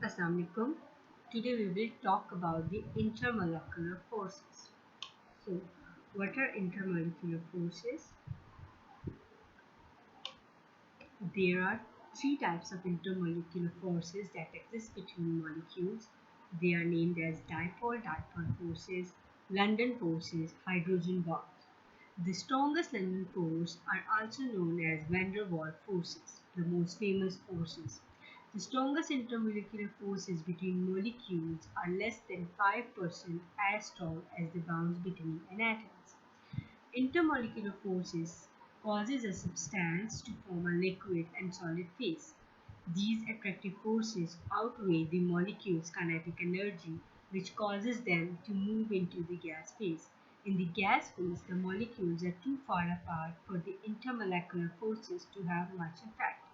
Assalamualaikum. Today we will talk about the intermolecular forces. So, what are intermolecular forces? There are three types of intermolecular forces that exist between molecules. They are named as dipole-dipole forces, London forces, hydrogen bonds. The strongest London force are also known as van der Waals forces, the most famous forces. The strongest intermolecular forces between molecules are less than 5% as strong as the bonds between an atoms. Intermolecular forces causes a substance to form a liquid and solid phase. These attractive forces outweigh the molecule's kinetic energy, which causes them to move into the gas phase. In the gas phase, the molecules are too far apart for the intermolecular forces to have much effect.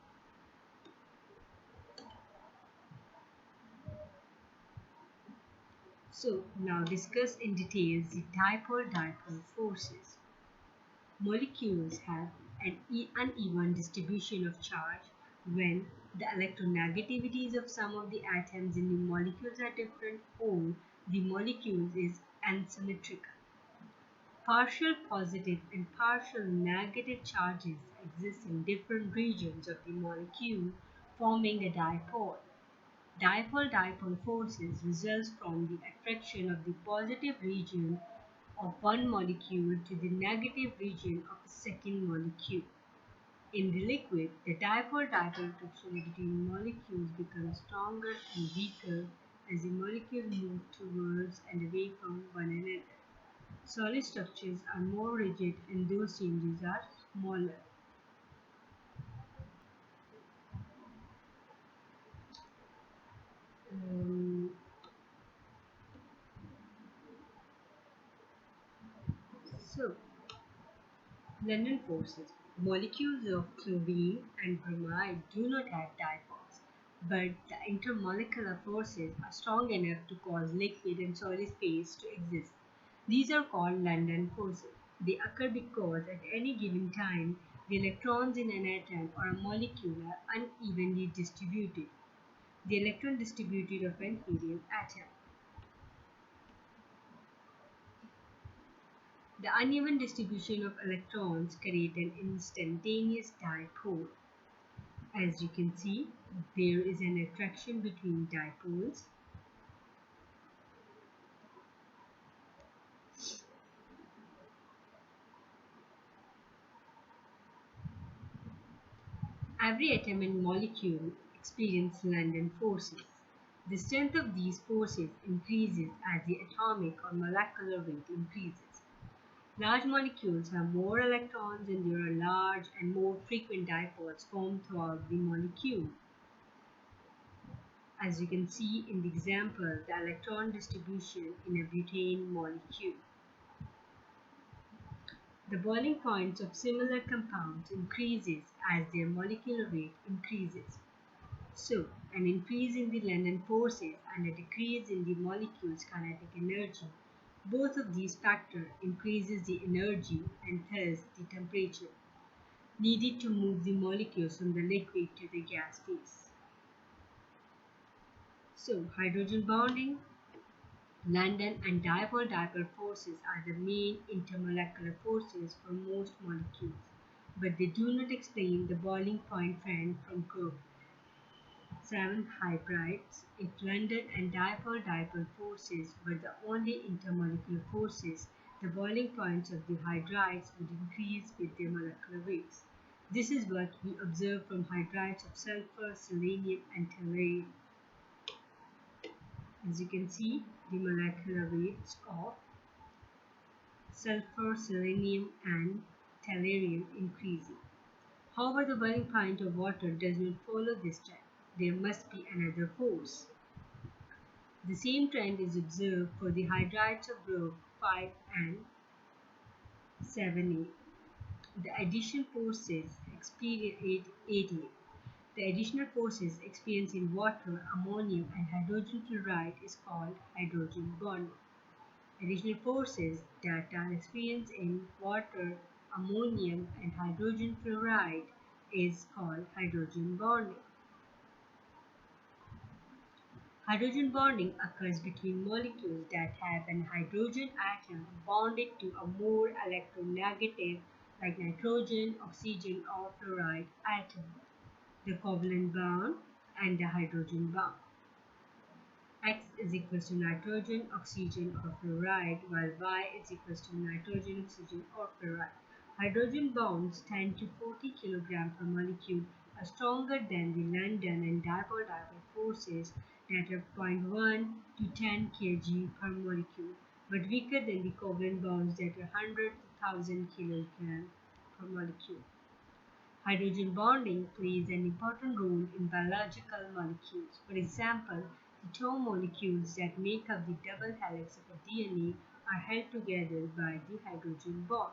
So, now discuss in detail the dipole-dipole forces. Molecules have an uneven distribution of charge. When the electronegativities of some of the atoms in the molecules are different, or the molecules is unsymmetrical. Partial positive and partial negative charges exist in different regions of the molecule, forming a dipole. Dipole-dipole forces result from the attraction of the positive region of one molecule to the negative region of a second molecule. In the liquid, the dipole-dipole attraction between molecules becomes stronger and weaker as the molecules move towards and away from one another. Solid structures are more rigid and those changes are smaller. Um, so, London forces. Molecules of chlorine and bromide do not have dipoles, but the intermolecular forces are strong enough to cause liquid and solid phase to exist. These are called London forces. They occur because at any given time, the electrons in an atom or a molecule are unevenly distributed. The electron distributed of an helium atom. The uneven distribution of electrons create an instantaneous dipole. As you can see, there is an attraction between dipoles. Every atom and molecule experience London forces. The strength of these forces increases as the atomic or molecular weight increases. Large molecules have more electrons and there are large and more frequent dipoles formed throughout the molecule. As you can see in the example, the electron distribution in a butane molecule. The boiling points of similar compounds increases as their molecular weight increases. So, an increase in the London forces and a decrease in the molecule's kinetic energy. Both of these factors increases the energy and thus the temperature needed to move the molecules from the liquid to the gas phase. So, hydrogen bonding, London and dipole-dipole forces are the main intermolecular forces for most molecules, but they do not explain the boiling point trend from group 7 hydrides. If London and dipole-dipole forces were the only intermolecular forces, the boiling points of the hydrides would increase with their molecular weights. This is what we observe from hydrides of sulfur, selenium, and tellurium. As you can see, the molecular weights of sulfur, selenium, and tellurium increasing. However, the boiling point of water does not follow this trend. There must be another force. The same trend is observed for the hydrides of group 5 and 7A. The additional forces experience 8A. The additional forces experienced in water, ammonium, and hydrogen fluoride is called hydrogen bonding. Additional forces that are experienced in water, ammonium, and hydrogen fluoride is called hydrogen bonding. Hydrogen bonding occurs between molecules that have an hydrogen atom bonded to a more electronegative, like nitrogen, oxygen, or fluoride atom. The covalent bond and the hydrogen bond. X is equals to nitrogen, oxygen, or fluoride, while Y is equals to nitrogen, oxygen, or fluoride. Hydrogen bonds 10 to 40 kg per molecule are stronger than the London and dipole-dipole forces that are zero point 0.1 to 10 kg per molecule, but weaker than the covalent bonds that are 100 to 1000 kg per molecule. Hydrogen bonding plays an important role in biological molecules. For example, the two molecules that make up the double helix of a DNA are held together by the hydrogen bond.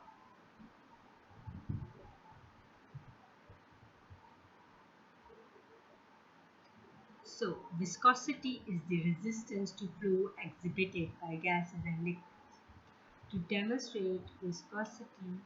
So, viscosity is the resistance to flow exhibited by gases and liquids. To demonstrate viscosity,